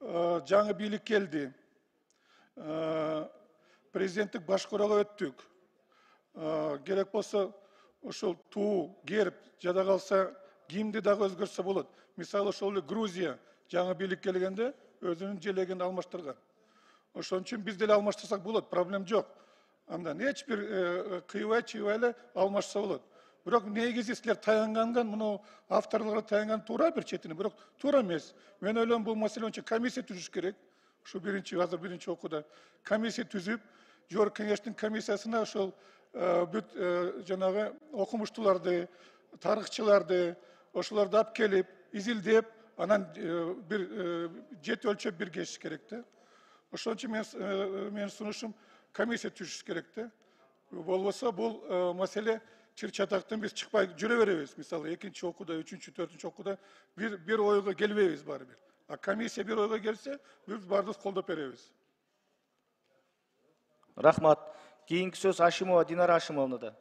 жаңы бийлик келди. Президенттик башкарууга өттүк. Керек болсо ошол туу, герб жада калса кимди дагы өзгөртсө болот. Мисалы ошол Грузия жаңы бийлик келгенде өзүнүн желегин алмаштырган. Ошон үчүн биз деле алмаштырсак болот, проблем жок. Андан эч бир кыйбай-чыйбай эле алмашса болот. Бирок негизи силер таянгандан муну авторлорго таянган туура бир четине, бирок туура эмес. Мен ойлойм бул маселе боюнча комиссия түзүш керек. Ушу азыр биринчи окууда комиссия түзүп, жогорку кеңештин комиссиясына ошол бүт жанагы окумуштууларды, тарыхчыларды, ошолорду алып келип, изилдеп, анан бир жет өлчөп бир кечиш керек да. Ошон үчүн менин сунушум комиссия түзүш керек да. Болбосо бул маселе чыр-чатактан биз чыкпай жүрө беребиз. Мисалы, экинчи окууда, үчүнчү, төртүнчү окууда бир ойго келбейбиз баары бир. А комиссия бир ойго келсе, биз баарыбыз колдоп беребиз. Рахмат. Кийинки сөз Ашимова Динара Ашимовнада.